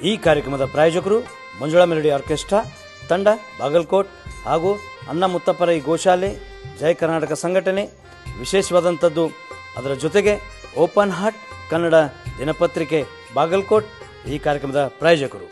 ಈ ಕಾರ್ಯಕ್ರಮದ ಪ್ರಾಯೋಜಕರು ಮಂಜುಳಾ ಮೆಲೋಡಿ ಆರ್ಕೆಸ್ಟ್ರಾ ತಂಡ ಬಾಗಲಕೋಟ್ ಹಾಗೂ ಅಣ್ಣ ಮುತ್ತಪ್ಪರ ಈ ಗೋಶಾಲೆ ಜಯ ಕರ್ನಾಟಕ ಸಂಘಟನೆ. ವಿಶೇಷವಾದಂಥದ್ದು ಅದರ ಜೊತೆಗೆ ಓಪನ್ ಹಾರ್ಟ್ ಕನ್ನಡ ದಿನಪತ್ರಿಕೆ ಬಾಗಲಕೋಟ್ ಈ ಕಾರ್ಯಕ್ರಮದ ಪ್ರಾಯೋಜಕರು.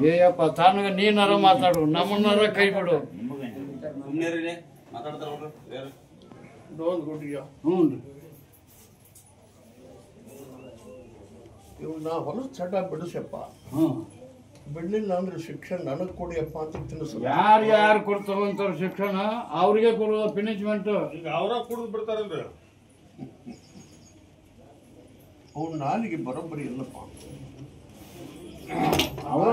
ಏಯಪ್ಪ ತಾನಾಗ ನೀನಾರ ಮಾತಾಡು, ನಮ್ಮನ್ನಾರ ಕೈ ಬಿಡು. ಇವ್ ನಾ ಹೊಲದ ಚಟ ಬಿಡಿಸಪ್ಪ, ಬಿಡ್ಲಿಲ್ಲ ಅಂದ್ರೆ ಶಿಕ್ಷಣ ನನಗ್ ಕೊಡಿಯಪ್ಪ ಅಂತ ತಿನ್ನಿಸ. ಯಾರು ಕೊಡ್ತಾರಂತಾರ ಶಿಕ್ಷಣ ಅವ್ರಿಗೆ ಕೊಡುವ ಪನಿಷ್ಮೆಂಟ್. ಈಗ ಅವರ ಕುಡಿದು ಬಿಡ್ತಾರಲ್ರಿ. ಅವ್ರು ನಾಲಿಗೆ ಬರೋಬ್ಬರಿ ಇಲ್ಲಪ್ಪ. ಅವರು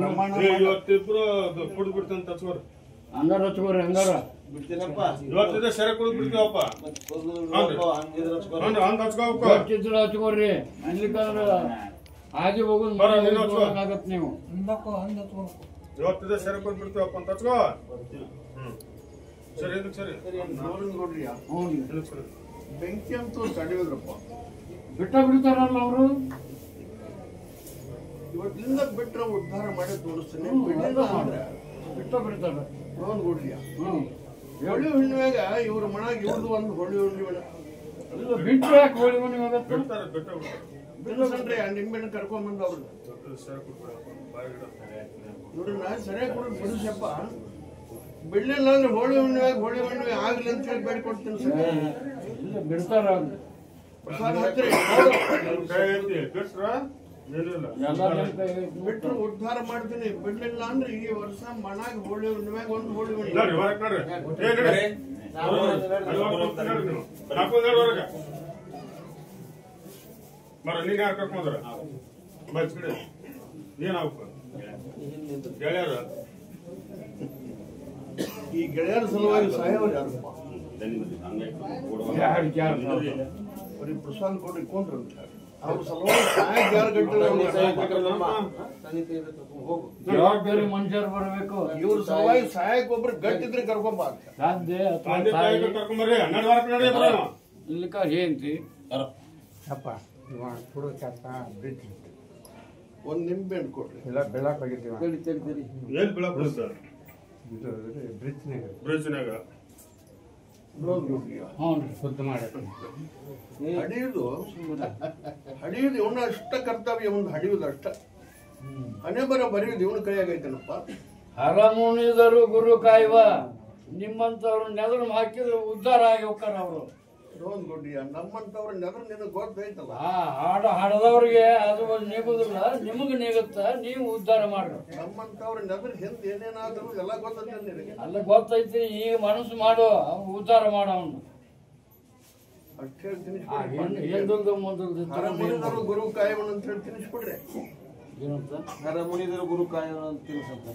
ಪ್ರಮಾಣ ಇವತ್ತಿಬ್ರು ಕುಡಿದು ಬಿಡ್ತಾನೆ ತಚ್ಕೋರಿ ಹಂಗಾರ ಹಚ್ಕೋರಿ ಹಂಗಾರ ಇವತ್ತಿದ್ರೆ ಸೆರೆ ಕುಡಿದು ಬಿಡ್ತೀವಪ್ಪ ಹಂಗ ಹಚ್ಕೋಬೇಕು ಹಚ್ಚಿದ್ರೆ ಹಚ್ಕೋರಿ ಅನ್ಲಿಕ್ಕಂದ್ರ ಆಜಿ ಹೋಗೋದಾಗತ್ ನೀವು ಇವತ್ತಿದ್ರೆ ಸೆರೆ ಕುಡಿದು ಬಿಡ್ತೀವಪ್ಪ ಅಂತ ಹಚ್ಕೋ ಸರಿ ಇದಕ್ಕೆ ಸರಿ ನೋಡ್ರಿ ಹ್ಞೂ ಸರಿ ಬೆಂಕಿ ಅಂತೂ ತಡೆಯೋದ್ರಪ್ಪ ಬಿಟ್ಟ ಬಿಡ್ತಾರಲ್ಲ ಅವರು ಇವತ್ತಿಂದ ಬಿಟ್ರೆ ಉದ್ಧಾರ ಮಾಡಿ ತೋರಿಸ್ತೀನಿ ಬಿಡ್ಲಿಲ್ಲ ಅಂದ್ರೆ ಬಿಟ್ಟ ಬಿಡ್ತಾರ ನೋಡ್ರಿ ಹ್ಮ್ ಹೊಳಿ ಹುಣ್ಣಿಮೆಗ ಇವ್ರ ಮನಾಗ ಇವ್ರದ್ದು ಒಂದು ಹೊಳಿ ಹುಣ್ಣಿಮೆ ಇಲ್ಲ ಬಿಟ್ರೆ ಯಾಕೆ ಹೋಳಿ ಮನೆ ಹೋಗತ್ತೆ ಬಿಡ್ತಾರೆ ಬಿಟ್ಟ ಬಿಡಿಸನ್ರಿ ಆ ನಿಂಬೆಹಣ್ಣು ಕರ್ಕೊಂಡ್ಬಂದು ಅವ್ರು ಸೆರೆ ಕುಡ್ಬಿಡಪ್ಪ ಬಾಯಿ ನೋಡ್ರಿ ನಾ ಸರಿಯಾಗಿ ಕೊಡೋದು ಬಿಡಿಸಪ್ಪ ಬಿಡ್ಲಿಲ್ಲ ಅಂದ್ರೆ ಹೋಳಿ ಹುಣ್ಣಿಮೆ ಆಗ್ಲಿ ಅಂತ ಹೇಳಿ ಬೇಡ್ಕೊಡ್ತೀನಿ ಸರ್ ಇಲ್ಲ ಬಿಡ್ತಾರ ಪ್ರಸಾದ ಹಚ್ಚ್ರಿ ಕೈ ಐತಿ ಬಿಟ್ರ ಏನಿಲ್ಲ ಎಲ್ಲ ನಿಮ್ ಕೈ ಬಿಟ್ರೆ ಉದ್ಧಾರ ಮಾಡ್ತೀನಿ ಬಿಡ್ಲಿಲ್ಲ ಅಂದ್ರೆ ಈ ವರ್ಷ ಮನಾಗ ಹೋಳಿ ಹುಣ್ಣಿಮೆಗ ಒಂದು ಹೋಳಿ ಹುಣ್ಣಿಮೆ ನೋಡ್ರಿ ಹೊರಗೆ ನೋಡ್ರಿ ಹೊರಗೆ ಬರ ನೀನ್ ಯಾರು ಕರ್ಕೊಂಡ್ರ ಬಚ್ಕಡೆ ಏನಾಗ್ಬೇಕು ಗೆಳೆಯರು ಈ ಗೆಳೆಯರ ಸಲುವಾಗಿ ಸಾಯವ್ರು ಯಾರಪ್ಪ ಬರೀ ಪ್ರಸಾದ ಕೊಡ್ರಿ ಕೊಂಡ್ರು ಅಂತ ಅವ್ರ ಸಲುವಾಗಿ ಸಾಯಕ್ ಯಾರು ಜವಾಬ್ದಾರಿ ಮನುಷ್ಯರು ಬರಬೇಕು ಇವ್ರ ಸಲುವಾಗಿ ಸಾಯಕ್ ಒಬ್ರು ಗಟ್ಟಿದ್ರೆ ಕರ್ಕೊಂಬ ಸಾಧ್ಯ ಅಥವಾ ತಂದೆ ತಾಯಿ ತಾಯಿಗೆ ಕರ್ಕೊಂಬರ್ರಿ 12 ವಾರಕ್ಕೆ ನಡೆಯ ಇಲ್ಲಿಕ ಏನ್ರಿ ಅಪ್ಪ ಇವ ಕುಡಕತ್ತ ಬ್ರಿಡ್ಜ್ ಒಂದ್ ನಿಂಬೆ ಹಣ್ಣು ಕೊಡ್ರಿ ಎಲ್ಲ ಬೆಳಕ್ ಹೋಗಿದ್ದೀವ ಏನ್ ಬೀಳಕ್ ಸರ್ ಇದು ಬ್ರಿಡ್ಜ್ನಾಗ ಬ್ರಿಡ್ಜ್ನಾಗ ಹ್ಞೂ ರೀ ಶುದ್ಧ ಮಾಡಿ ಹಡಿಯುದು ಇವನ ಅಷ್ಟ ಕರ್ತವ್ಯ ಒಂದು ಹಡಿಯುದು ಅಷ್ಟ ಹಣೆ ಬರ ಬರೆಯುದು ಇವನ ಕೈಯಾಗೈತನಪ್ಪ ಹರಮುನಿದರು ಗುರು ಕಾಯುವ ನಿಮ್ಮಂತವ್ರು ನೆದರು ಹಾಕಿದ್ರೆ ಉದ್ಧಾರ ಆಗಿ ಹೋಗ್ತಾರ ಅವರು ರೋನ್ ಗುಡ್ಡಿಯ ನಮ್ಮಂತವ್ರ ನೆದ್ರ ನಿನಗೆ ಗೊತ್ತೈತಲ್ಲ ಆ ಹಾಡು ಹಾಡದವ್ರಿಗೆ ಅದು ನೀಗುದಿಲ್ಲ ನಿಮಗೆ ನೀಗುತ್ತ ನೀವು ಉದ್ಧಾರ ಮಾಡ್ರಿ ನಮ್ಮಂತವ್ರ ನೆದ್ರ ಹಿಂದೆ ಏನೇನಾದ್ರು ಎಲ್ಲ ಗೊತ್ತೈತೆ ನಿನಗೆ ಅಲ್ಲ ಗೊತ್ತೈತಿ ಈಗ ಮನಸ್ಸು ಮಾಡು ಅವ್ನು ಉದ್ಧಾರ ಮಾಡವನು ಅಷ್ಟೇ ಹೇಳಿ ತಿನ್ನಿಸ್ಬಿಡ್ರಿ ಹಿಂದಲ್ದು ಮುಂದಲ್ದು ಹರಮುನಿದರು ಗುರು ಕಾಯವನ್ ಅಂತ ಹೇಳಿ ತಿನ್ನಿಸ್ಬಿಡ್ರಿ ಏನಂತ ಹರಮುನಿದರು ಗುರು ಕಾಯೋಣ ಅಂತ ತಿಳ್ಸಂತ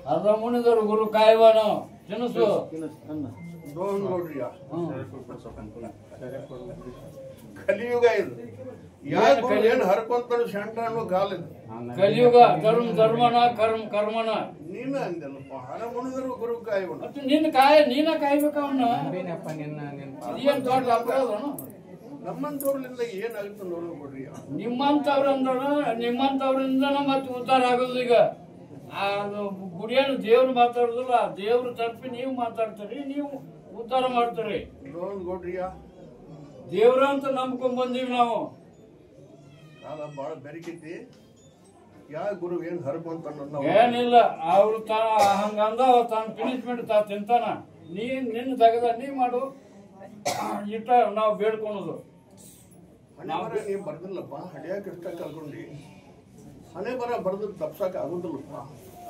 ಹರಮುನಿದರು ಗುರು ಕಾಯುವನು ತಿನಸು ಅನ್ನ ರೋನ್ ನೋಡ್ರಿಯ ಹ್ಮ್ ಕಲಿಯುಗ ಇದು ಯಾಕೆ ಏನ್ ಹರ್ಕೊಂತಾನು ಶಂಟ ಅನ್ನೋ ಕಾಲ ಇದು ಕಲಿಯುಗ ಧರ್ಮನ ಕರ್ಮನ ನೀನ ಅಂದಲ್ಲಪ್ಪ ಹರಮುನಿದರು ಗುರು ಕಾಯವನ್ ಮತ್ತೆ ನೀನ ಕಾಯ್ಬೇಕ ಅವನ್ನ ಏನಪ್ಪ ನಿನ್ನ ಏನ್ ದೊಡ್ಡ ಅಪರಾಧನು ನಮ್ಮಂತವ್ರಲಿಂದ ಏನಾಗುತ್ತೆ ನೋಡ್ಬಿಡ್ರಿ ನಿಮ್ಮಂತವ್ರಿಂದನ ಮತ್ತೆ ಉದ್ಧಾರ ಆಗೋದು ಈಗ ಅದು ಗುಡಿಯನ್ನು ದೇವ್ರು ಮಾತಾಡುದಿಲ್ಲ ದೇವ್ರ ತಪ್ಪಿ ನೀವು ಮಾತಾಡ್ತೀರಿ ನೀವು ಉದ್ಧಾರ ಮಾಡ್ತೀರಿ ರೋನ್ ನೋಡ್ರಿಯ ದೇವ್ರ ಅಂತ ನಂಬ್ಕೊಂಡ್ ಬಂದೀವಿ ನಾವು ಕಾಲ ಬಾಳ ಬೆರಕೈತಿ ಯಾವ ಗುರು ಏನ್ ಹರ್ಕೊಂತಾನ ಏನಿಲ್ಲ ಅವ್ರು ಹಂಗಂದ ತಾನು ಪನಿಷ್ಮೆಂಟ್ ತಿಂತಾನ ನಿನ್ನ ತೆಗದ ನೀ ಮಾಡು ಇಟ್ಟ ನಾವು ಬೇಡ್ಕೊಳೋದು ಹಣೆ ಬರ ನೀವ್ ಬರ್ದಿಲ್ಲಪ್ಪ ಹಡಿಯಾಕ ಇಷ್ಟ ಕಲ್ಕೊಂಡಿ ಹಣೆ ಬರ ಬರ್ದು ತಪ್ಸಕ್ ಆಗುದಿಲ್ಲಪ್ಪ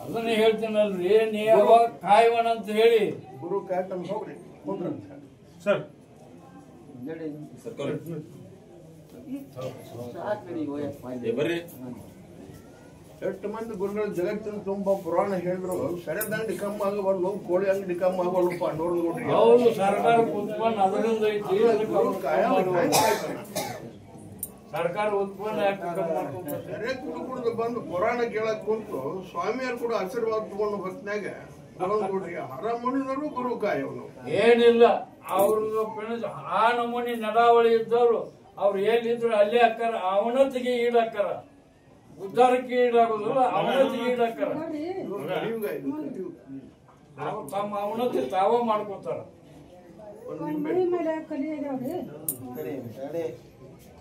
ಅದನ್ನ ಹೇಳ್ತೀನಲ್ರಿ ನೀ ಯಾವಾಗ ಕಾಯುವನ ಅಂತ ಹೇಳಿ ಗುರು ಕಾಯ್ತಂದ್ ಹೋಗ್ರಿ ಕುಂದ್ರಂತ ಸರ್ ಬರ್ರಿ ಎಷ್ಟು ಮಂದಿ ಗುರುಗಳು ಜಗತ್ತಿನ ತುಂಬಾ ಪುರಾಣ ಹೇಳಿದ್ರು ಸೆರೆದಂಡಿ ಕಮ್ಮ ಆಗವಲ್ಲು ಕೋಳಿ ಅಂಗಡಿ ಕಮ್ಮ ಆಗವಲ್ಲಪ್ಪ ನೋಡ್ರಿ ಹೌದು ಸರ್ಕಾರ ಉತ್ಪನ್ನ ಅದರಿಂದ ಐತಿ ಅದಕ್ಕೆ ಅವ್ರು ಸರ್ಕಾರ ಉತ್ಪನ್ನ ಯಾಕೆ ಕಮ್ಮಿ ಮಾಡ್ಕೊಂತಾರೆ? ಸೆರೆ ಕುಡ್ದು ಬಂದು ಪುರಾಣ ಕೇಳಕ್ ಕುಂತು ಸ್ವಾಮಿಯರು ಕೂಡ ಆಶೀರ್ವಾದ ತಗೊಂಡು ಹೊತ್ನ್ಯಾಗ ನೋಡ್ರಿ ಹರಮುನಿದರು ಗುರು ಕಾಯವನು ಏನಿಲ್ಲ ಅವ್ರದ್ದು ಆ ನಮೂನಿ ನಡಾವಳಿ ಇದ್ದವ್ರು ಅವ್ರು ಏನಿದ್ರು ಅಲ್ಲೇ ಹಾಕಾರ ಅವನತಿಗೆ ಈಡಾಕಾರ ಉದ್ಧಾರಕ್ಕೆ ಈಡಾಗೋದಿಲ್ಲ ಅವನತಿಗೆ ಈಡಾಕಾರ ಕಲಿಯುಗ ಇದು ಕಲಿಯುಗ ತಮ್ಮ ಅವನತಿ ತಾವ ಮಾಡ್ಕೊತಾರ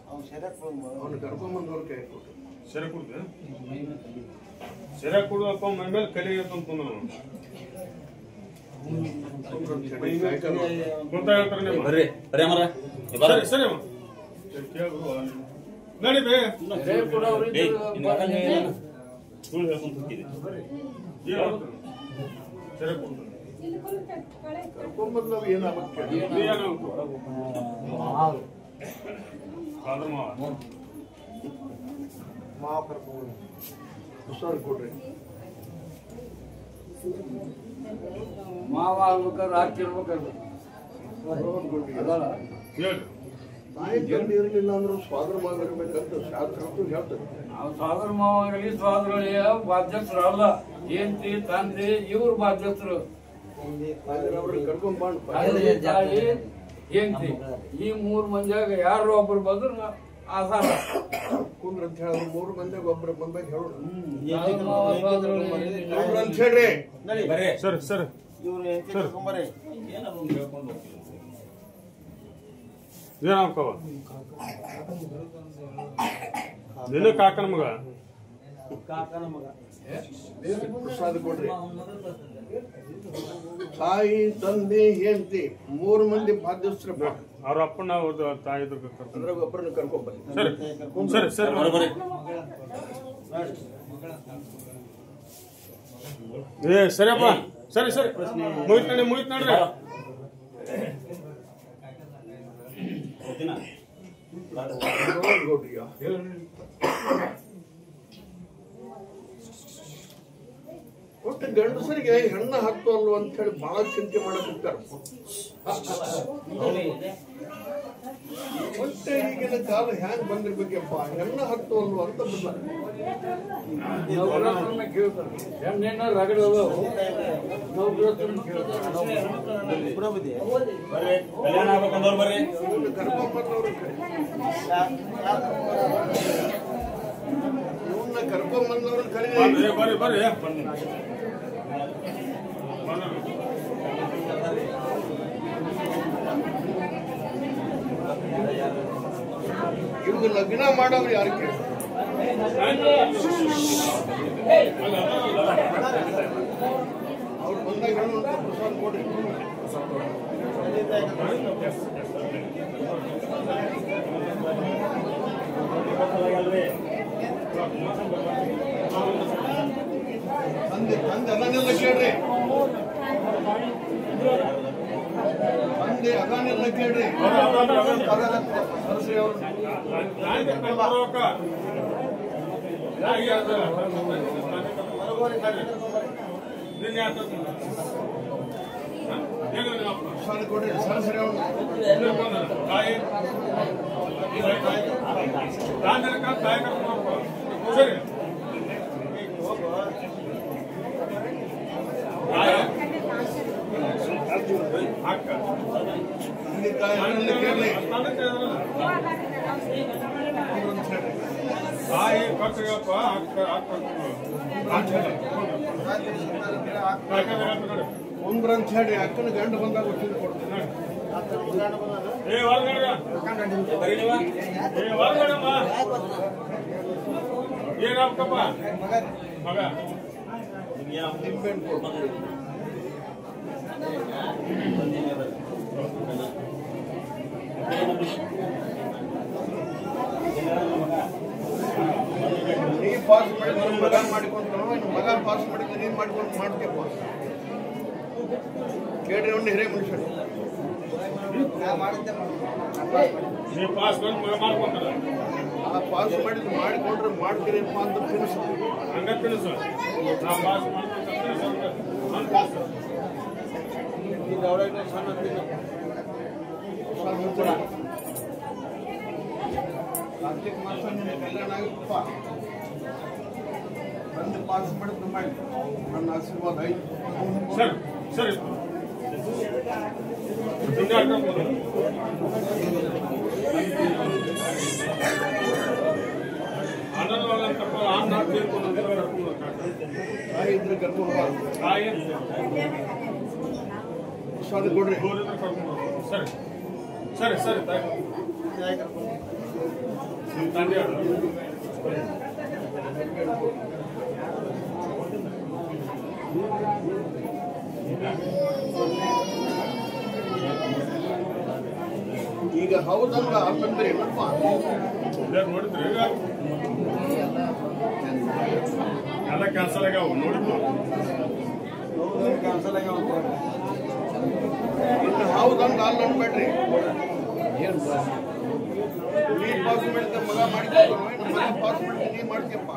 ಅವ್ನು ಕರ್ಕೊಂಬಂದವ್ರ ಕೈ ಕೊಟ್ಟು ಸೆರೆ ಕುಡ್ದು ಸೆರೆ ಕುಡುವಪ್ಪ ಮೈ ಮೇಲೆ ಕಲಿ ಅಂತ ಬರ್ರಿ ಬರ್ರಿ ಅಮರ ಸರಿ ಸರಿ ಅಮ್ಮ ನಡಿ ಬೇ ಸುಳ್ಳು ಹೇಳ್ಕೊಂತ ಹೋಗಿದ್ದೆ ಸೆರೆ ಕುಡ್ದು ಕರ್ಕೊಂಬಂದವ್ ಏನಾಗಕ್ಕೆ ಆದ್ರ ಮಾವ ಮಾವ ಕರ್ಕೊಂಡು ಹೊಸವ್ರು ಕೊಡ್ರಿ. ಮಾವ ಆಗ್ಬೇಕಾದ್ರೆ ಹಾಕಿರ್ಬೇಕಾದ್ರೆ ಅದಲ್ಲ ತಾಯಿ ಗಂಡು ಇರಲಿಲ್ಲ ಅಂದ್ರೂ ಸ್ವಾದ್ರ ಮಾವ ಇರ್ಬೇಕಂತ ಶಾಸ್ತ್ರ ಹೇಳ್ತದೆ. ನಾವು ಸ್ವಾದ್ರ ಮಾವ ಆಗಲಿ ಸ್ವಾದ್ರಳಿಯ ಬಾಧ್ಯಸ್ಥರು ಅಲ್ಲ. ಹೆಂಡತಿ ತಂದೆ ಇವ್ರ ಬಾಧ್ಯಸ್ಥರು. ಅವ್ರಿಗೆ ಕರ್ಕೊಂಡ್ ಬಂದ್ ತಂದೆ ತಾಯಿ ಹೆಂಡತಿ ಈ 3 ಮಂದಿಯಾಗ ಯಾರು ಒಬ್ರು ಬಂದ್ರು ಆಧಾರ ಕುಂದ್ರ ಅಂತ ಹೇಳಿದ್ರು 3 ಮಂದಿಗೆ ಒಬ್ರು ಬಂದಾಗ ಹೇಳೋಣ ಮಾವ ಸ್ವಾದ್ರಳಿ ಕುಂದ್ರ ಅಂತ ಹೇಳ್ರಿ. ಸರ್ ಸರ್ ಏನಾಗ್ತಾವ ನಿನ್ನ ಕಾಕನ ಮಗ ಪ್ರಸಾದ ಕೊಡ್ರಿ. ತಾಯಿ ತಂದೆ ಹೆಂಡತಿ 3 ಮಂದಿ ಬಾಧ್ಯಸ್ಥರಪ್ಪ. ಅವ್ರ ಅಪ್ಪನ ಅವ್ರ ತಾಯಿ ಅದ್ರಾಗ ಒಬ್ಬರನ್ನ ಕರ್ಕೊಂಡ್ ಬನ್ನಿ. ಸರಿ ಸರಿ ಏ ಸರಿಯಪ್ಪ ಸರಿ ಸರಿ ಮುಗಿತ್ ನೋಡ್ರಿ. ಒಟ್ಟು ಗಂಡಸರಿಗೆ ಹೆಣ್ಣ ಹತ್ತು ಅಲ್ವ ಅಂತ ಹೇಳಿ ಬಹಳ ಚಿಂತೆ ಮಾಡಕ್ಕಿರ್ತಾರೆ. ಮತ್ತೆ ಈಗಿನ ಕಾಲ ಹ್ಯಾಂಗ್ ಬಂದಿರ್ಬೇಕಪ್ಪ, ಹೆಣ್ಣ ಹತ್ತು ಅಲ್ವ ಅಂತ ಬಂದ ಹೆಣ್ಣಿನ ರಗಡೋದು ಕಲ್ಯಾಣ ಆಗ್ಬೇಕಂದವ್ರು ಬರ್ರಿ. ಗರ್ಭ ಬಂದವ್ರ ಇವನ್ನ ಕರ್ಕೊಂಡ್ ಬಂದವ್ರನ್ನ ಕರೀರಿ. ಬರ್ರಿ ಬರ್ರಿ ಇವ್ರಿಗೆ ಲಗ್ನ ಮಾಡೋರು ಯಾರು ಕೇಳಿ ಅವ್ರು ಬಂದಾಗ ಹೇಳುವಂತ ಪ್ರಸಾದ ಕೊಡ್ರಿ. ತಂದೆ ಅದಾನೆಲ್ಲ ಕೇಳ್ರಿ. ತಂದೆ ಅದಾನೆಲ್ಲ ಕೇಳ್ರಿ. ಸರಸ್ರಿ ಅವ್ರು ಪ್ರಸಾದ ಕೊಡ್ರಿ. ಸರಸ್ರಿ ಅವ್ರು ಸರಿ ಕೇಳಿ. ತಾಯಿ ಕಟ್ಟಪ್ಪ ಒಂದ್ರ ಅಂತ ಹೇಳಿ ಅಕ್ಕನ ಗಂಡ ಬಂದಾಗ ತಿಂದು ಕೊಡ್ತೀನಿ. ಏನಾಗ್ತಪ್ಪ ಮಗ ನಿಂಬೆಹಣ್ಣು ಕೊಡ್ತೀನಿ. ನೀ ಪಾಸ್ ಮಾಡಿದ್ರೆ ಮಗ ಮಾಡಿಕೊಂಡ್ರು, ಇನ್ನು ಮಗ ಪಾಸ್ ಮಾಡಿದ್ರೆ ನೀನ್ ಮಾಡ್ಕೊಂಡು ಮಾಡ್ತೀಯಪ್ಪ. ಕೇಳ್ರಿ ಅವ್ನ ಹಿರೇ ಮನುಷ್ಯ ನೀವು ಪಾಸ್ ಮಾಡ್ಕೊಂಡ್ರ ಆ ಪಾಸ್ ಮಾಡಿದ್ರೆ ಮಾಡಿಕೊಂಡ್ರೆ ಮಾಡ್ತೀರಪ್ಪ ಅಂತ ತಿನ್ನಿಸು. ಹಂಗ ತಿಳಿಸು ನಾ ಪಾಸ್ ಕಾರ್ತಿಕ್ ಮಾಸ ನಿನ್ನ ಕಲ್ಯಾಣ ಆಗಿತ್ತಪ್ಪ. ನಂದು ಪಾಸ್ ಮಾಡಿದ್ದು ಮಾಡಿ ನನ್ನ ಆಶೀರ್ವಾದ ಆಯ್ತು. ಸರಿ ಸರಿ ತಾಯಿ ಇದ್ರೆ ಕರ್ಕೊಂಡು ಬಾ. ತಾಯಿ ಪ್ರಸಾದ ಕೊಡ್ರಿ. ಸರಿ ಸರಿ ಸರಿ ತಾಯಿ ನಿಮ್ಮ ತಂದೆ ಈಗ ಹೌದಂಗ ಅಂತಂದ್ರೆ ಏನಪ್ಪ, ನೋಡಿದ್ರಿ ಎಲ್ಲ ಕ್ಯಾನ್ಸಲ್ ಆಗ್ಯಾವ ನೋಡಿದ್ವು. ಇನ್ನು ಹೌದಂಗ ಅಲ್ಲ ಅನ್ಬೇಡ್ರಿ. ನೀ ಪಾಸ್ ಮಾಡಿದ ಮಗ ಮಾಡಿಕೊಂಡು ಮಗ ಪಾಸ್ ಮಾಡಿದ ನೀ ಮಾಡ್ತೀಯಪ್ಪ.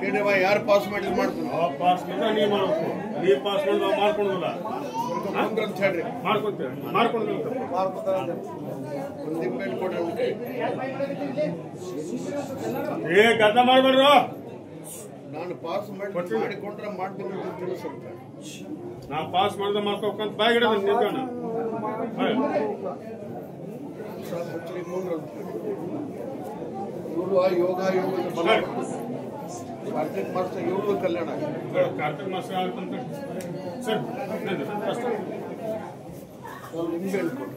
ಕೇಳಿವ ಯಾರು ಪಾಸ್ ಮಾಡಿದ್ ಮಾಡ್ತಾನೆ ಪಾಸ್ ಮಾಡಿದ್ರೆ ನೀ ಮಾಡ್ಬೇಕು. ನೀ ಪಾಸ್ ಮಾಡಿದ್ರೆ ಮಾಡ್ಕೊಳೋದಿಲ್ಲ ಅಂತ ಹೇಳ್ರಿ. ಮಾಡ್ಕೊತೀವಿ ಮಾಡ್ಕೊಳೋದಿಲ್ಲ. ಒಂದು ನಿಂಬೆ ಕೊಡ್ರಿ. ಗದ್ದ ಮಾಡ್ಬೇಡ್ರು. ನಾನು ಪಾಸ್ ಮಾಡಿಕೊಂಡ್ರೆ ಮಾಡ್ತೀನಿ ಅಂತ ತಿಳಿಸುತ್ತೆ. ನಾ ಪಾಸ್ ಮಾಡಿದ್ರೆ ಮಾಡ್ಕೋಬೇಕಂತ ಬಾಯ್ ಗಿಡ ನಿಂತಾನ. ಯೋಗ ಕಾರ್ತಿಕ್ ಮಾಸ ಇವ್ರದ್ದು ಕಲ್ಯಾಣ. ಕಾರ್ತಿಕ್ ಮಾಸ ಅಂತಂತ ಸರ್ ನಿಂಬೆ ಕೊಡ್ರಿ.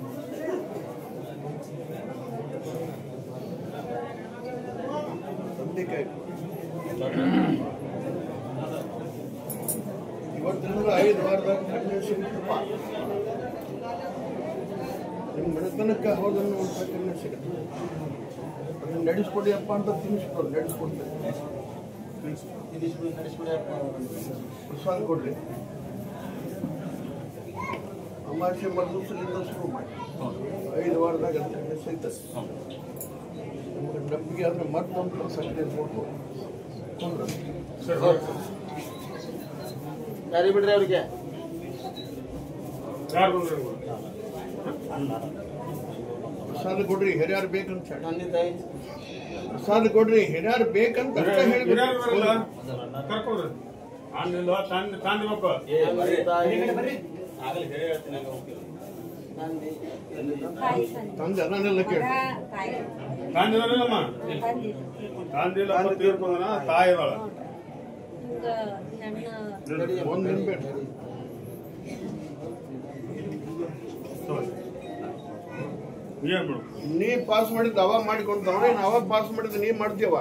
ತಂದೆಕಾಯಿ ಇವತ್ತಿನ 5 ವಾರದಾಗ ಕಣ್ಣು ಸಿಗುತ್ತಪ್ಪ. ನಿಮ್ಮ ಮನೆತನಕ್ಕೆ ಹೋದನ್ನು ಒಂದು ಕಣ್ಣು ಸಿಗುತ್ತೆ. ಅದನ್ನು ನಡೆಸ್ಕೊಡಿಯಪ್ಪ ಅಂತ ತಿನ್ನಿಸ್ಕೊಡಿ. ನಡೆಸ್ಕೊಡ್ತೇನೆ. ಪ್ರಸಾದ ಕೊಡ್ರಿ. ಅಮಾವಾಸ್ಯೆ ಮರುದಿವಸದಿಂದ ಶುರು ಮಾಡಿ 5 ವಾರದಾಗ ಅದು ಕಣ್ಣು ಸಿಗ್ತದೆ. ನಮಗೆ ನಂಬಿಕೆ ಆದರೆ ಮತ್ತೊಂದು ಸಂಖ್ಯೆ ಕೊಡ್ಬೋದು. ಯಾರಿಗೆ ಬಿಡ್ರಿ ಅವ್ರಿಗೆ ಪ್ರಸಾದ ಕೊಡ್ರಿ. ಹಿರಿಯರು ಬೇಕಂತ ಹೇಳಿ ತಂದೆ ತಾಯಿ ಪ್ರಸಾದ ಕೊಡ್ರಿ. ಹಿರಿಯರು ಬೇಕಂತ ಕರ್ಕೊಡ್ರಿ. ತಾಂದಿಲ್ಲ ತಾಂದಿಬೇಕು. ತಂದೆ ಅದನ್ನೆಲ್ಲ ಕೇಳಿ. ತಾಂದಿಲ್ಲಮ್ಮ ತಾಂದಿಲ್ಲ ತೀರ್ಕೊಂಡ ತಾಯಿ ಇದ್ದಾಳ. ಒಂದು ನಿಂಬೆ ನೀ ಪಾಸ್ ಮಾಡಿದ್ದು ಅವ ಮಾಡಿಕೊಂತವ್ರೆ. ಅವ ಪಾಸ್ ಮಾಡಿದ್ದು ನೀ ಮಾಡ್ತೀವ.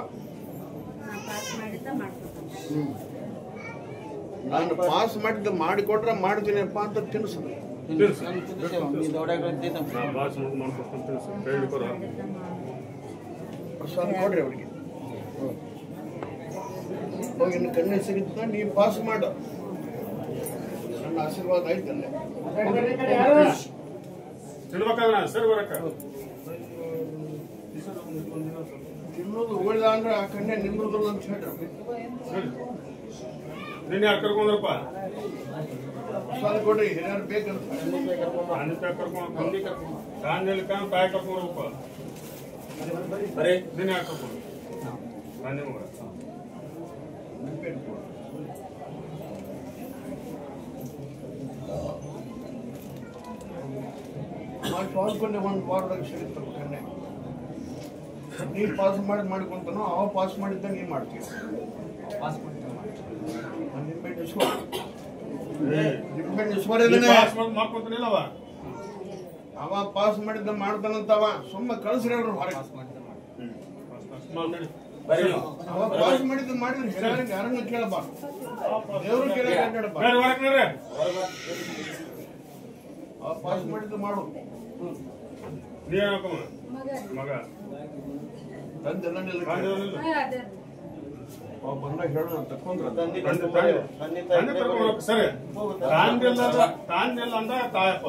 ನಾನು ಪಾಸ್ ಮಾಡಿದ್ದು ಮಾಡಿಕೊಟ್ರೆ ಮಾಡ್ತೀನಿಪ್ಪ ಅಂತ ತಿನ್ನಿಸಿದ್ರು. ಪ್ರಸಾದ ಕೊಡ್ರಿ ಅವ್ರಿಗೆ. ಹೋಗಿ ಇನ್ನು ಕಣ್ಣೆ ಸಿಗುತ್ತ ನೀ ಪಾಸ್ ಮಾಡು. ನನ್ನ ಆಶೀರ್ವಾದ ಆಯ್ತಲ್ಲ. ತಿನ್ನೋದು ಉಳಿದ ಅಂದ್ರೆ ಆ ಕಣ್ಣೆ ನಿಮ್ಮದಿಲ್ಲ ಅಂತ ಹೇಳ್ರಿ. ನಿನ್ನೆ ಯಾರು ಕರ್ಕೊಂಡ್ರಪ್ಪ? ಪ್ರಸಾದ ಕೊಡ್ರಿ. ಹಿರಿಯರು ಬೇಕಂತ ತಾಂದಿಲ್ಲ ತಾಯಿ ಕರ್ಕೊಂಡ್ರಪ್ಪ. ಬರೀ ನಿನ್ನೆ ಯಾರು ಕರ್ಕೊಂಡು ತಾಂದಿ ಮಗ ಪಾಸ್ಕೊಂಡೆ ಒಂದು ವಾರದಾಗ ಸಿಗುತ್ತಲ್ಲ ಕಣ್ಣೆ. ನೀ ಪಾಸ್ ಮಾಡಿಕೊಂತಾನೋ ಅವ ಪಾಸ್ ಮಾಡಿದ್ದ ನೀ ಮಾಡ್ತೀವಿ. ಅವ ಪಾಸ್ ಮಾಡಿದ್ದ ಮಾಡ್ತಾನಂತವ ಸುಮ್ಮ ಕಳ್ಸ್ರಿ ಅವ್ರು ಹೊರಗೆ. ಅವ ಪಾಸ್ ಮಾಡಿದ್ದ ಮಾಡಿದ್ರೆ ಹಿರಿಯರಿಗೆ ಯಾರನ್ನ ಕೇಳಬಾರ್ದು. ದೇವ್ರು ಕೇಳಬಾರ್ದು. ಅವ ಪಾಸ್ ಮಾಡಿದ್ದು ಮಾಡು. ಮಗ ತಂದೆಲ್ಲ ಬಂದಾಗ ಹೇಳೋಣ ತಕೊಂಡ್ರೆ ಸರಿ. ತಾಂದಿಲ್ಲ ಅಂದ ತಾಯಪ್ಪ.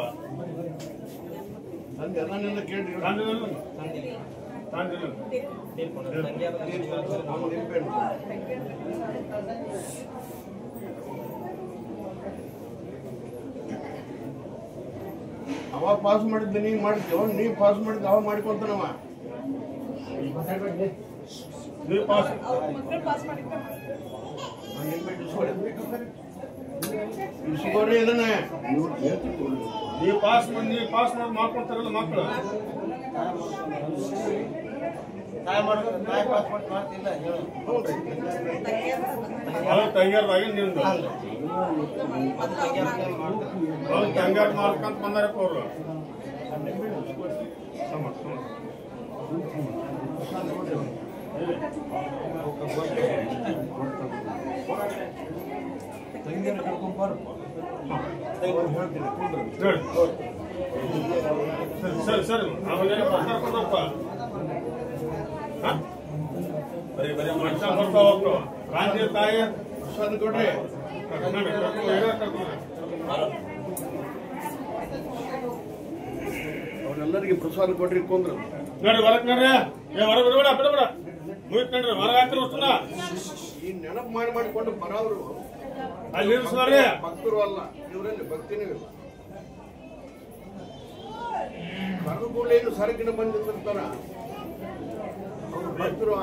ತಂದೆ ಎಲ್ಲನೆಲ್ಲ ಕೇಳಿ ಅವ ಪಾಸ್ ಮಾಡಿದ್ದ ನೀ ಮಾಡ್ತೀವ. ನೀ ಪಾಸ್ ಮಾಡಿದ್ದ ಅವ ಮಾಡ್ಕೊಂತಾನವ. ಇಸ್ಕೋರಿ ಇದನ್ನ. ನೀ ಪಾಸ್ ಮಾಡಿ ಮಾಡ್ಕೊಂತಾರಲ್ಲ ಮಕ್ಕಳು. ತಂಗ್ಯಾರ್ದಾಗ ನಿಂದು ತಂಗ್ಯಾರ್ ಮಾಡ್ಕಂತ ಬಂದಾರಪ್ಪ ಅವರು. ತಂಗಿಯರ ಕರ್ಕೊಂಬಾರಪ್ಪ. ಸರಿ ಸರಿ ಕರ್ಕೊಂಡಪ್ಪ. ಬರೀ ಬರೀ ಮನುಷ್ಯ ಬರ್ತಾವ. ಗಾಂಧಿ ತಾಯಿ ಪ್ರಸಾದ ಕೊಡ್ರಿ. ಅವರೆಲ್ಲರಿಗೆ ಪ್ರಸಾದ ಕೊಡ್ರಿ ಕೊಂದ್ರ ನೋಡ್ರಿ ಹೊರಗ್ ನೋಡ್ರಿ ಹೊರಗ್ ಬಿಡಬೇಡ ಬಿಡಬೇಡ ಮುಗಿತ್ ನೋಡ್ರಿ ಹೊರಗ್ ಹಾಕ್ರಿ ಅಷ್ಟನ್ನ ಈ ನೆನಪು ಮಾಡಿಕೊಂಡು ಬರೋರು ಅಲ್ಲಿ ನಿಲ್ಸ್ರಿ ಭಕ್ತರು ಅಲ್ಲ, ಇವರಲ್ಲಿ ಭಕ್ತಿನೂ ಇಲ್ಲ. ಕರುಗಳು ಏನು ಸರಕಿನ ಬಂದಿರ್ತಾರ ಅವ್ರು ಭಕ್ತರು ಆ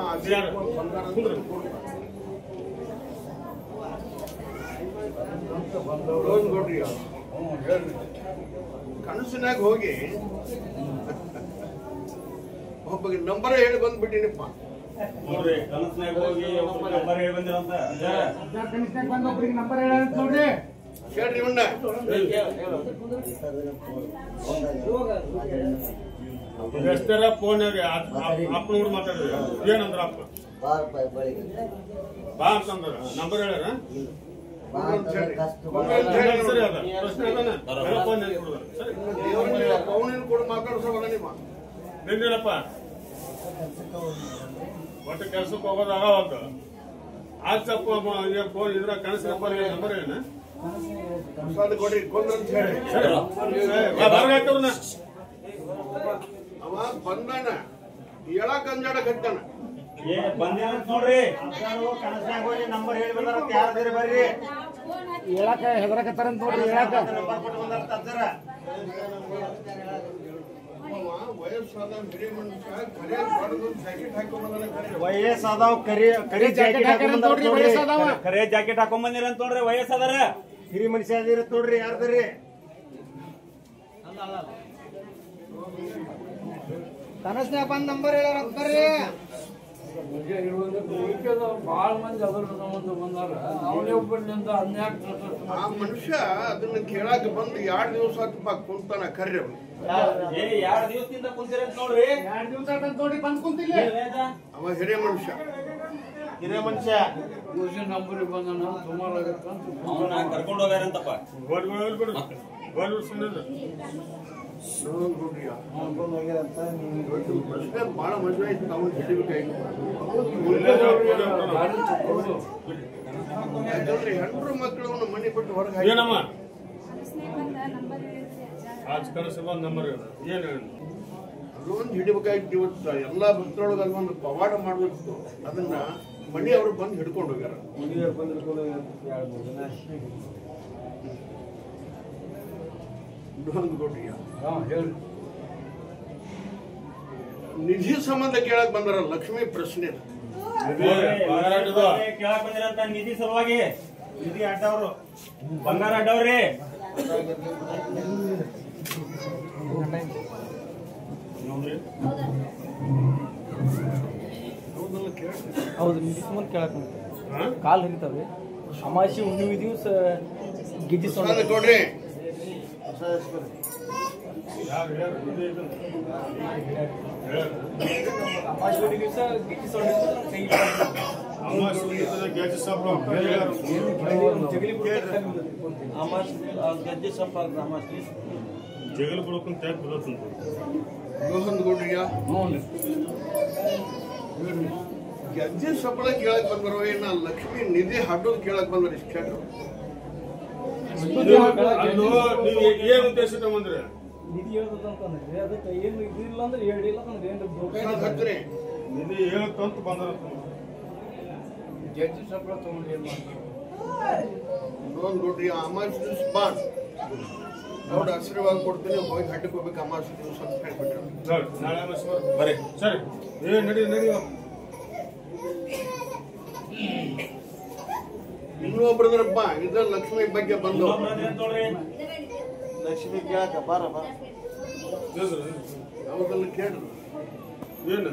ಬಂಗಾರ ನೋಡ್ರಿ ಕನಸಿನಾಗ ಹೋಗಿ ಒಬ್ಬಗೆ ನಂಬರ್ ಹೇಳಿ ಬಂದ್ಬಿಟ್ಟಿನಪ್ಪ. ನೋಡ್ರಿ ಕನಸ್ನಾಗ ಹೋಗಿ ನಂಬರ್ ಹೇಳಿ ಬಂದಿರಂತ ನೋಡ್ರಿ ಹೇಳ್ರಿ ಇವನ್ನ ಎಷ್ಟರ ಫೋನ್ ಅಪ್ಪ ನೋಡಿ ಮಾತಾಡಿದ್ರಿ ಏನಂದ್ರ ಅಪ್ಪ ಬಾ ಅಂತಂದ್ರ ನಂಬರ್ ಹೇಳ್ಯಾರ ಸರಿ ಅದ ಪ್ರಶ್ನೆ ಅದಾನ ಫೋನ್ ಸರಿ ಪೌನಿನ ಕೂಡ ಮಾತಾಡ್ಸೋಲ್ಲ ನಿಮ್ಮ ನಿನ್ನೇನಪ್ಪ ಒಟ್ಟು ಕೆಲ್ಸಕ್ಕೆ ಹೋಗೋದಾಗವಲ್ದು ಆಚಪ್ಪ ಫೋನ್ ಇದ್ರ ಕನಸಿನ ನಂಬರ್ ಏನ ಪ್ರಸಾದ ಕೊಡ್ರಿ ಕೊಂದ್ರ ಅಂತ ಹೇಳಿ ಬರ್ಗಾಕವ್ರನ್ನ ಅವ ಬಂದಾನ ಹೇಳಕ್ ಅಂಜಾಡಕ್ ಹತ್ತಾನ. ನೋಡ್ರಿ ಕನಸಿನಾಗ ಹೋಗಿ ನಂಬರ್ ಹೇಳಿ ಬಂದಾರ ಯಾರು ಬೇರೆ ಬರ್ರಿ ಹೇಳಕ ಹೆದರಕತ್ತಾರಂತ ನೋಡ್ರಿ ಹೇಳಕ ನಂಬರ್ ಕೊಟ್ಟು ಬಂದಾರ ವಯಸ್ಸಾದ ಹಿರಿಯ ಮನುಷ್ಯ ಕರಿಯಾಗಿ ಬಾಡದು ಜಾಕೆಟ್ ಹಾಕೊಂಡ್ ವಯಸ್ಸಾದವ್ ಕರಿ ಜಾಕೆಟ್ ಹಾಕೊಂಡ್ ನೋಡ್ರಿ ವಯಸ್ಸಾದವ ಕರೆ ಜಾಕೆಟ್ ಹಾಕೊಂಡ್ ಬಂದಿರಂತ ನೋಡ್ರಿ ವಯಸ್ಸಾದಾರ ಹಿರಿ ಮನುಷ್ಯ ಅದಿರತ್ ನೋಡ್ರಿ ಯಾರ್ದ್ರಿ ಕನಸ್ನ್ಯಾಗ ಬಂದ್ ನಂಬರ್ ಹೇಳಾರಂತ ಬರ್ರಿ ಬಹಳ ಮಂದಿ ಅದ್ರ ಸಂಬಂಧ ಬಂದಾರ ಅವನೇ ಒಬ್ಬನಿಂದ ಅನ್ಯಾಕ್ ಆ ಮನುಷ್ಯ ಅದನ್ನ ಕೇಳಾಕ ಬಂದು 2 ದಿವಸ ಆತಪ್ಪ ಕುಂತಾನ ಕರ್ರಿ ಅವ್ನು. 2 ದಿವಸದಿಂದ ಕುಂತಿರಂತ ನೋಡ್ರಿ 2 ದಿವಸ ಆತ ನೋಡಿ ಬಂದ್ ಕುಂತಿಲ್ಲ ಅವ ಹಿರಿಯ ಮನುಷ್ಯ ಹಿರಿಯ ಮನುಷ್ಯ ನಂಬರ್ ಬಂದ ಸುಮಾರು ಕರ್ಕೊಂಡು ಹೋಗ್ಯಾರಂತಪ್ಪ ಪ್ರಶ್ನೆ ಬಹಳ ಮದುವೆ ಆಯ್ತು. ನಾವು ಹಿಡಿಬೇಕಾಯ್ತು ಯಾಕಂದ್ರೆ ಹೆಂಡ್ರು ಮಕ್ಕಳವನ್ನ ಮನೆ ಬಿಟ್ಟು ಹೊರಗೆ ಏನಮ್ಮ ನಂಬರ್ ಏನ್ ಅದೊಂದು ಹಿಡಿಬೇಕಾಯ್ತು. ಇವತ್ತು ಎಲ್ಲಾ ಭಕ್ತರೊಳಗೆ ಅದೊಂದು ಪವಾಡ ಮಾಡ್ಬೇಕು. ಅದನ್ನ ಮಣಿ ಅವರು ಬಂದು ಹಿಡ್ಕೊಂಡು ಹೋಗ್ಯಾರ. ನಿಧಿ ಸಂಬಂಧ ಕೇಳಕ್ ಬಂದಾರ. ಲಕ್ಷ್ಮಿ ಪ್ರಶ್ನೆ ಕೇಳಕ್ ಬಂದಿರಂತ ನಿಧಿ ಸಲುವಾಗಿ ನಿಧಿ ಅಡ್ಡವ್ರು ಬಂಗಾರ ಅಡ್ಡವ್ರಿ ಹೌದು ನಿಧಿ ಸಂಬಂಧ ಕೇಳಕ್ ಕಾಲ್ ಹಿಡಿತಾವ್ರಿ ಅಮಾಸಿ ಹುಣ್ಣಿಮೆ ದಿವಸ ಗಿಜ್ಜಿ ಪ್ರಸಾದ ಕೊಡ್ರಿ. ಅಮಾಸಿ ಹುಣ್ಣಿಮೆ ದಿವಸ ಗಿಜ್ಜಿ ಜಗಲ್ ಬಿಡ್ಕೊಂತ ಗೋಹನ್ ಗುಡ್ರಿಯ ಗೆಜ್ಜೆ ಸಪ್ಪಳ ಕೇಳಕ್ ಬಂದ್ರು. ಏನ ಲಕ್ಷ್ಮಿ ನಿಧಿ ಹಡ್ಡೋದು ಕೇಳಕ್ ಬಂದ್ರು. ಇಷ್ಟ ಏನ್ ಉದ್ದೇಶ ತಗೊಂಡ್ರಿ ನಿಧಿ ಹೇಳ್ತಂತಂದ್ರೆ ಅದಕ್ಕೆ ಏನು ಇದಿಲ್ಲ ಅಂದ್ರೆ ಹೇಳಿಲ್ಲ ಅಂದ್ರೆ ಏನು ಹತ್ರಿ ನಿಧಿ ಹೇಳತ್ತಂತ ಬಂದ್ರ ಜಡ್ಜಿ ಸಪ್ಲ ತಗೊಂಡು ಏನ್ ಮಾಡ್ತಾರೆ ಗೋಹನ್ ಗುಡ್ರಿಯ ಅಮಾಸಿ ದಿವಸ ಬಾನ್ ಅವ್ರ ಆಶೀರ್ವಾದ ಕೊಡ್ತೀನಿ. ಹೋಗಿ ಹಡ್ಡಕ್ಕೆ ಹೋಗ್ಬೇಕು ಅಮಾಸಿ ದಿವಸ ಅಂತ ಹೇಳ್ಬಿಟ್ರು. ನಾಳೆ ಬರ್ರಿ ಸರಿ ನಡಿ ನಡಿ ಇನ್ನೊಬ್ರದ್ರಪ್ಪ ಇದ್ರ ಲಕ್ಷ್ಮಿ ಬಗ್ಗೆ ಬಂದು ಲಕ್ಷ್ಮಿ ಕೇಳಕ ಬಾರ ಬಾ ಯಾವ್ದನ್ನ ಕೇಳ್ರು. ಏನು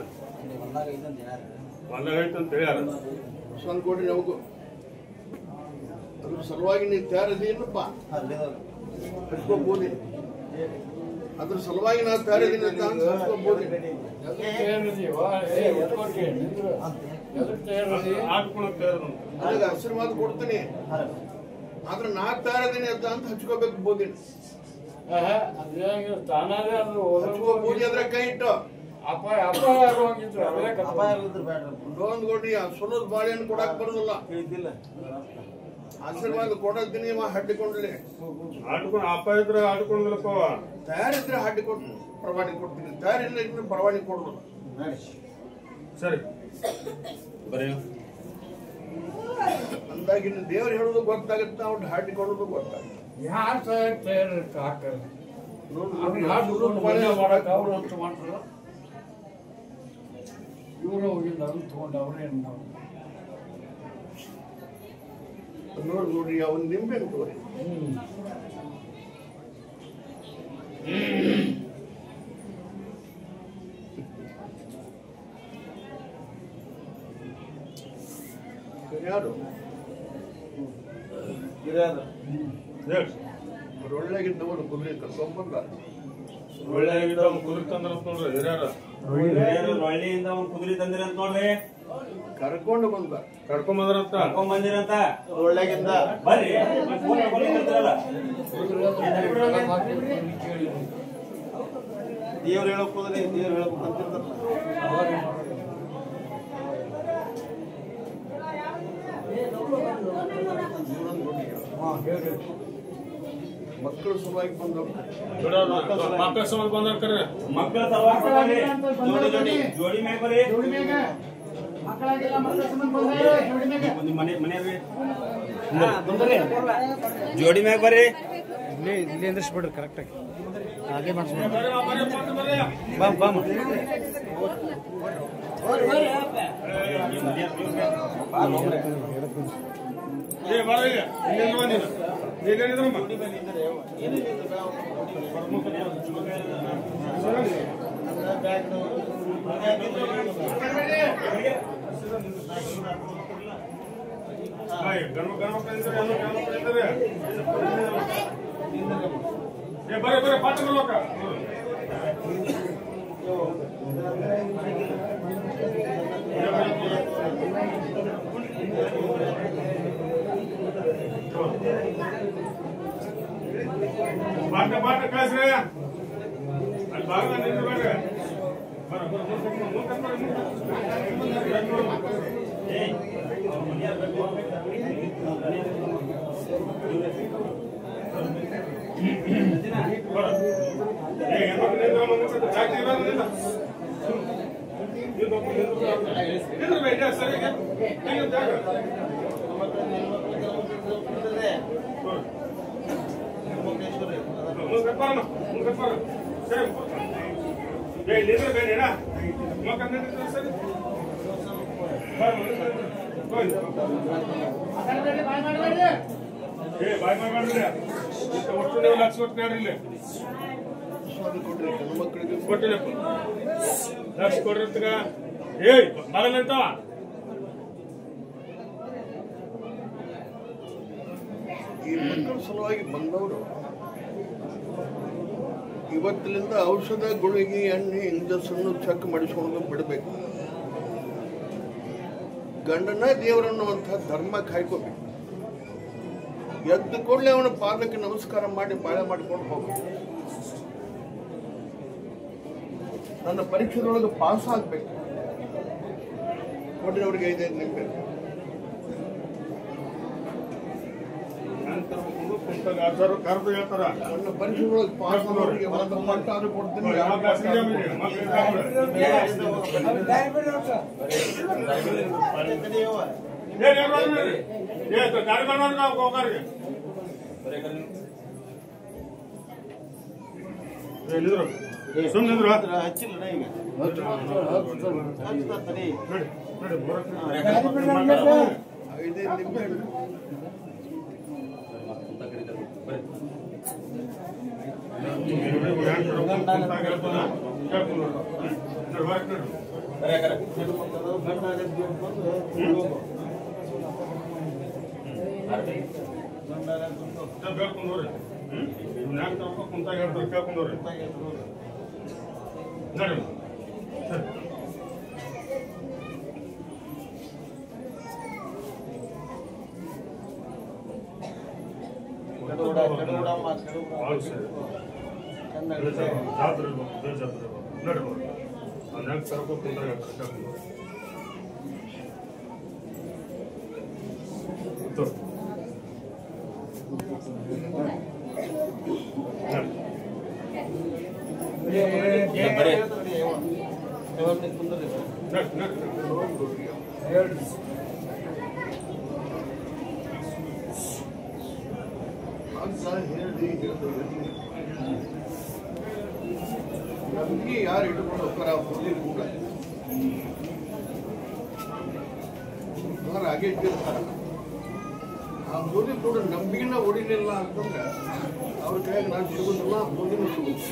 ಹೊಲ ಐತಂತ ಹೇಳ್ಯಾರ ಸ್ವಂತ ಕೊಡ್ರಿ ನಮಗೂ. ಅದ್ರ ಸಲುವಾಗಿ ನೀವು ತಯಾರಿದೀನಪ್ಪ ಹಚ್ಕೋಬೋದಿ. ಅದ್ರ ಸಲುವಾಗಿ ನಾವು ತಯಾರಿದೀನಿ ಅಂತ ಹಚ್ಕೋಬೋದಿ. ನನಗೆ ಆಶೀರ್ವಾದ ಕೊಡ್ತೀನಿ. ಆದ್ರೆ ನಾ ತಯಾರಿದೀನಿ ಅಂತ ಹಚ್ಕೋಬೇಕು ಬೋದಿ. ತಾನಾದ್ರೆ ಅದು ಹಚ್ಕೋಬೋದಿ ಅದ್ರ ಕೈ ಇಟ್ಟು ಅಪಾಯ ಅಪಾಯ ಆಗುವಂಗಿದ್ರು ಲೋನ್ ಕೊಡ್ರಿ. ಸುಲದ ಬಾಳೆಹಣ್ಣು ಕೊಡಕ್ ಬರೋದಿಲ್ಲ. ಆಶೀರ್ವಾದ ಕೊಡೋದಿನಿ ಹಡ್ಡಿಕೊಂಡ್ಲಿ ಆಡ್ಕೊಂಡು ಅಪ್ಪ ಇದ್ರೆ ಆಡ್ಕೊಂಡಿಲ್ಲಪ್ಪ ತಯಾರಿದ್ರೆ ಹಡ್ಡಿಕೊಂಡು ಪರವಾನಿಗೆ ಕೊಡ್ತೀನಿ, ತಯಾರಿಲ್ಲ ಇದ್ರೆ ಪರವಾನಿಗೆ ಕೊಡೋದು. ಸರಿ ಬರೀ ಅಂದಾಗಿನ ದೇವ್ರು ಹೇಳೋದು ಗೊತ್ತಾಗುತ್ತೆ, ಅವ್ನು ಹಾಡಿ ಕೊಡೋದು ಗೊತ್ತಾಗುತ್ತೆ. ಯಾರು ತಯಾರಿರ್ಕ ಹಾಕಲ್ಲ ಮಾಡಕ್ ಅವ್ರು ಅಂತ ಮಾಡ್ತಾರ, ಇವರು ಹೋಗಿಲ್ಲ ಅದನ್ನ ತಗೊಂಡು ಅವ್ರೇನು ನೋಡ್ರಿ ಅವನ್ ನಿಂಬೆ ತೋರಿ ಯಾರು ಒಳ್ಳೆಗಿದ್ದವರು ಕುದುರೆ ಕರ್ಕೊಂಡ್ಬಂದ ಒಳ್ಳೆ ಕುದುರೆ ತಂದ್ರ ನೋಡ್ರಿ ಹಿರಿಯರು ಒಳ್ಳೆಯಿಂದ ಒಂದು ಕುದುರೆ ತಂದಿರ ಅಂತ ನೋಡ್ರಿ, ಕರ್ಕೊಂಡು ಬಂದ ಕರ್ಕೊಂಡ್ ಬಂದ್ರಂತ ಕರ್ಕೊಂಡ್ ಬಂದಿರಂತ ಒಳ್ಳೆಗಿಂದ ಬರ್ರಿ ದೇವ್ರು ಹೇಳಕ್ ಹೋದ್ರೆ ದೇವ್ರು ಹೇಳಕ್ ಅಂತಿರ್ತಾರ. ಮಕ್ಕಳು ಸಲುವಾಗಿ ಬಂದವರು ಮಕ್ಕಳ ಸಮಾನ ಬಂದ್ರ ಕರ್ರಿ ಮಕ್ಕಳ ಸಲುವಾಗಿ ಜೋಡಿ ಮ್ಯಾಗ ಬರ್ರಿ, ಜೋಡಿ ಮ್ಯಾಗ ಬರ್ರಿ. ಇಲ್ಲಿ ಅಂದ್ರಿಸ್ಬಿಡ್ರಿ ಕರೆಕ್ಟಾಗಿ ಹಾಗೆ ಮಾಡಿಸ್ಬಿಡ್ರಿ. ಬರೀ ಪಾಠ ಮಾಡ್ಬೇಕ ಪಾಠ ಕಳಿಸ್ರಿ ಅಲ್ಲಿ ಭಾಗ ನಿಂತ್ಬೇಡ್ರಿ. ಬಾಯ್ ಮಾಡ್ರಿ ಒಟ್ಟು ನೀವು ಲಕ್ಷ ಕೊಟ್ಟು ನೋಡ್ರಿ ಇಲ್ಲಿ ಕೊಡ್ರಿ ಗಂಡು ಮಕ್ಕಳಿಗೆ ಕೊಟ್ಟಿಲ್ಲಪ್ಪ ಲಕ್ಷ ಕೊಡ್ರಿಗ ಏಯ್ ಮಗಲ್ ಅಂತ ಈ ಮಕ್ಕಳ ಸಲುವಾಗಿ ಬಂದವರು ಇವತ್ತಿನಿಂದ ಔಷಧ ಗುಳಿಗೆ ಎಣ್ಣೆ ಇಂಜೆಕ್ಷನ್ ಚೆಕ್ ಮಾಡಿಸ್ಕೊಂಡು ಬಿಡಬೇಕು. ಗಂಡನ ದೇವರನ್ನುವಂಥ ಧರ್ಮ ಕಾಯ್ಕೋಬೇಕು. ಎದ್ದು ಕೂಡಲೇ ಅವನ ಪಾದಕ್ಕೆ ನಮಸ್ಕಾರ ಮಾಡಿ ಬಾಳೆ ಮಾಡಿಕೊಂಡು ಹೋಗ್ಬೇಕು. ನನ್ನ ಪರೀಕ್ಷೆದೊಳಗೆ ಪಾಸ್ ಆಗ್ಬೇಕು. ಕೊಡ್ರಿ ಅವ್ರಿಗೆ 5 ನಿಂಬೆ. ಕರೆದು ಹೇಳ್ತಾರ ನನ್ನ ಪರೀಕ್ಷೆದೊಳಗೆ ಪಾಸ್ ಆದವರಿಗೆ ಒಂದು ಮಟ್ಟ ಆದ್ರೂ ಕೊಡ್ತೀನಿ. ಸುಮ್ಮನಿದ್ರು ಐದೇ ನಿಂಬೆ ಕೇಳ್ಕೊಂಡ್ರಿ ಕುಂತಾಗ ಹೇಳ್ತಾರೆ ಕೇಳ್ಕೊಂಡ್ರಿ ನೋಡಿ ಜಾತ್ರೆ ಬೇಜಾತ್ರೆ ನೋಡಿ ಅವ್ನ ಕರ್ಕೊಂಡು ಕುಂತಾಗ ಹೇಳ್ತಾರೆ ಹೇಳ್ರಿ ಅಂತ ಹೇಳಿ ನಮ್ಗೆ ಯಾರು ಇಟ್ಕೊಂಡು ಹೋಗ್ತಾರ ಹೋಗಿ ಕೂಡ ಯಾರು ಹಾಗೆ ಇಟ್ಟಿರ್ತಾರ ಆ ಮೋದಿ ಕೂಡ ನಂಬಿಕೆನ ಹೊಡಿಲಿಲ್ಲ ಅಂತಂದ್ರೆ ಅವ್ರ ಕೈಯಾಗ ನಾನು ಸಿಗುದಿಲ್ಲ ಮೋದಿನೂ ಸಿಗುದು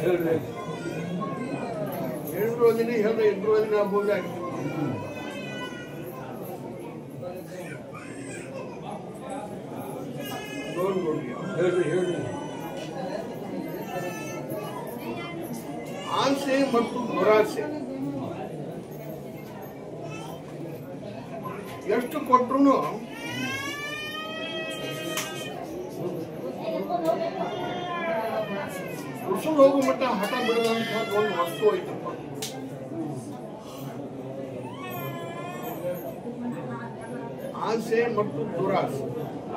ಹೇಳ್ರಿ ಹೇಳಿದ್ರು ಅದಿನಿ ಹೇಳ್ದೆ ಇದ್ರು ಅದಿನ ಆಗ್ಬೋದು ಆಗಿದೆ ಹೇಳ್ರಿ ಹೇಳ್ರಿ ಆಸೆ ಮತ್ತು ದುರಾಸೆ ಎಷ್ಟು ಕೊಟ್ರು ಉಸುಳು ಹೋಗೋ ಮಟ್ಟ ಹಠ ಬಿಡದಂತ ಒಂದು ವಸ್ತು ಐತಪ್ಪ. ಆಸೆ ಮತ್ತು ದುರಾಸೆ.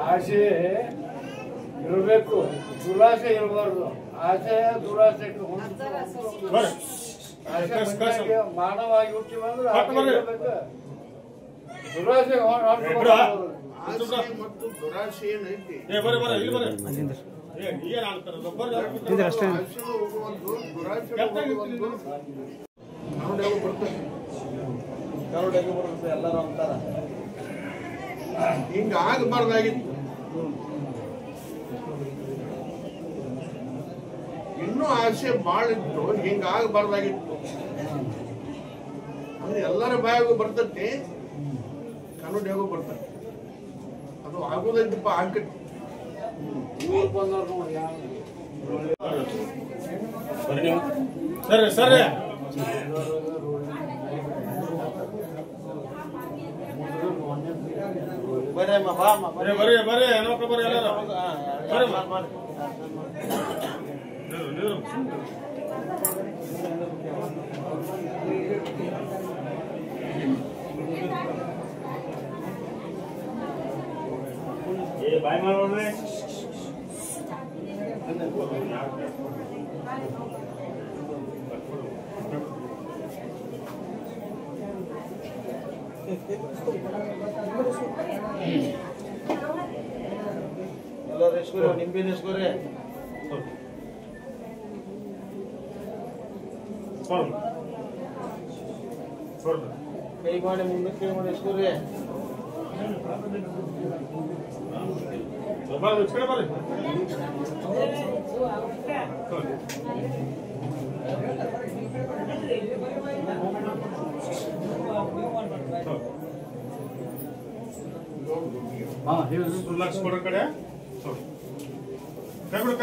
ಆಸೆ ಇರಬೇಕು, ದುರಾಸೆ ಇರಬಾರ್ದು. ಆಸೆ ದುರಾಸೆಗೆ ಆಸೆ ಮಾನವಾಗಿ ಹುಟ್ಟಿವಂದ್ರೆ ದುರಾಸೆ ಆಸೆ ಮತ್ತು ದುರಾಸೆ ಏನೈತಿ ಆಸೆನೂ ಹೋಗುವಂತು ದುರಾಸೆ ಕನ್ನಡ ಬರ್ತದೆ. ಎಲ್ಲರೂ ಅಂತಾರ ಹಿಂಗ ಆಗಬಾರ್ದಾಗಿತ್ತು. ಇನ್ನೂ ಆಸೆ ಬಾಳ ಇತ್ತು, ಹಿಂಗ ಆಗಬಾರ್ದಾಗಿತ್ತು. ಅಂದ್ರೆ ಎಲ್ಲರ ಬಾಯಾಗೂ ಬರ್ತೈತಿ, ಕನ್ನಡಿಯಾಗೂ ಬರ್ತೈತಿ. ಅದು ಆಗೋದೈತಪ್ಪ ಆಗತ್ತೆ. ಸರಿ ಸರಿ ಬರ್ರಿ ಬರ್ರಿ ಹೆಣ್ಮಕ್ಳು ಬರ್ರಿ ಎಲ್ಲಾರು ಬಾಯ್ ಮಾಡ್ರಿ ಎಲ್ಲರೂ ಎಸ್ಕೋರಿ ನಿಂಬೆನ ಎಸ್ಕೋರಿ ಕೈ ಮಾಡಿ ಮುಂದಕ್ಕೆ ಕೈ ಮಾಡಿ ಎಸ್ಕೋರಿ ಬರ್ರಿ ಲಕ್ಷ ಕೊಡೋ ಕಡೆ ಕೈ ಬಿಡ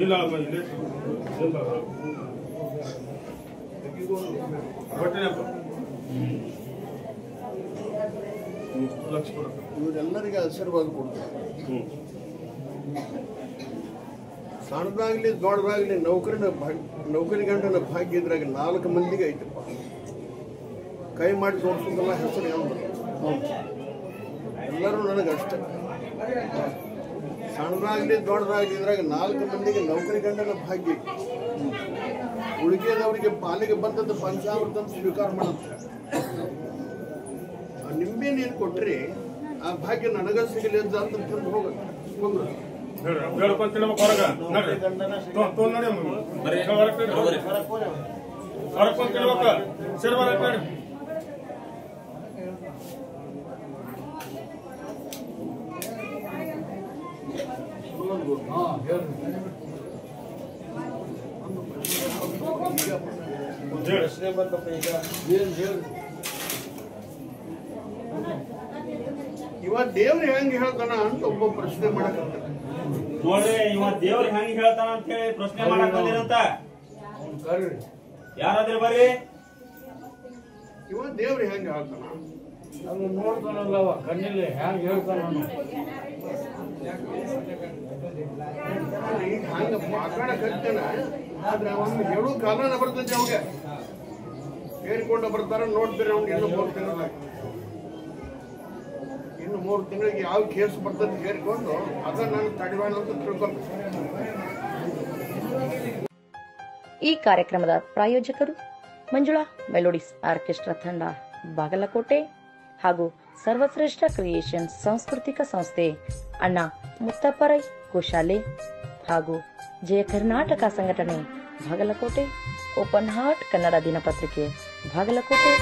ಇಲ್ಲ ಲಕ್ಷ ಕೊಡ ಇವರೆಲ್ಲರಿಗೆ ಆಶೀರ್ವಾದ ಕೊಡ್ತಾರೆ. ಸಣ್ಣದಾಗ್ಲಿ ದೊಡ್ಡದಾಗ್ಲಿ ನೌಕರಿ ಗಂಟನ ಭಾಗ್ಯ ಇದ್ರಾಗ 4 ಮಂದಿಗೆ ಐತಪ್ಪ. ಕೈ ಮಾಡಿ ತೋರಿಸೋದಲ್ಲ ಹೆಸರು ಎಲ್ಲರೂ ನನಗಷ್ಟೇ. ಸಣ್ಣದಾಗ್ಲಿ ದೊಡ್ಡದಾಗ್ಲಿ ಇದ್ರಾಗ 4 ಮಂದಿಗೆ ನೌಕರಿ ಗಂಟನ ಭಾಗ್ಯ ಐತಿ. ಉಳಿಕೆದವರಿಗೆ ಪಾಲಿಗೆ ಬಂದದ್ದು ಪಂಚಾಮೃತ ಸ್ವೀಕಾರ ಮಾಡುತ್ತೆ. ಆ ನಿಂಬೆನೇನು ಕೊಟ್ರಿ ಆ ಭಾಗ್ಯ ನನಗ ಸಿಗಲಿ ಅಂತ ತಂದು ಹೋಗುತ್ತೆ. ಹೇಳ್ಕೊಂತ ಹೊರಗ ನೋಡ್ರಿ ಹೊರಕೊಂತ ಸರಿ ಬರಕ್ ನೋಡಿ ಪ್ರಶ್ನೆ ಬಂತಪ್ಪ ಈಗ ಏನ್ ಹೇಳಿ ಇವ ದೇವ್ರು ಹೆಂಗ್ ಹೇಳ್ತಾನ ಅಂತ ಒಬ್ಬ ಪ್ರಶ್ನೆ ಮಾಡಕತ್ತಾನ. ನೋಡ್ರಿ ಇವ ದೇವ್ರ ಹೆಂಗ್ ಹೇಳ್ತಾನ ಅಂತ ಹೇಳಿ ಪ್ರಶ್ನೆ ಮಾಡಕ್ ಬಂದಿರಂತ ಕರ್ರಿ ಯಾರಾದ್ರೂ ಬರ್ರಿ. ಇವ ದೇವ್ರು ಹೆಂಗ್ ಹೇಳ್ತಾನ ಅದು ನೋಡ್ತಾನಲ್ಲವ ಕಣ್ಣಿಲ್ಲಿ ಹೆಂಗ್ ಹೇಳ್ತಾನ ಈಗ ಹಂಗ ಮಾತಾಡಕತ್ತಾನ. ಆದ್ರೆ ಅವನು ಹೇಳೋ ಕಾಲನ ಬರ್ತೈತಿ ಅವಾಗ. ಹೇರಿಕೊಂಡು ಬರ್ತಾರೆ. ನೋಡ್ತೀರಿ ಅವ್ನು ಇನ್ನು 3 ತಿಂಗಳ, ಇನ್ನು 3 ತಿಂಗಳಿಗೆ ಯಾವ ಕೇಸ್ ಬರ್ತದೆ ಹೇರಿಕೊಂಡು ಅದನ್ನ ನಾನು ತಡಿವಾಣ ಅಂತ ತಿಳ್ಕೊಬೇಕು. ಈ ಕಾರ್ಯಕ್ರಮದ ಪ್ರಾಯೋಜಕರು ಮಂಜುಳಾ ಮೆಲೋಡಿಸ್ ಆರ್ಕೆಸ್ಟ್ರಾ ತಂಡ ಬಾಗಲಕೋಟೆ ಹಾಗೂ ಸರ್ವಶ್ರೇಷ್ಠ ಕ್ರಿಯೇಷನ್ಸ್ ಸಾಂಸ್ಕೃತಿಕ ಸಂಸ್ಥೆ ಅಣ್ಣ ಮುತ್ತಪ್ಪರೈ ಗೋಶಾಲೆ ಹಾಗೂ ಜಯ ಕರ್ನಾಟಕ ಸಂಘಟನೆ ಬಾಗಲಕೋಟೆ, ಓಪನ್ ಹಾರ್ಟ್ ಕನ್ನಡ ದಿನಪತ್ರಿಕೆ ಬಾಗಲಕೋಟೆ.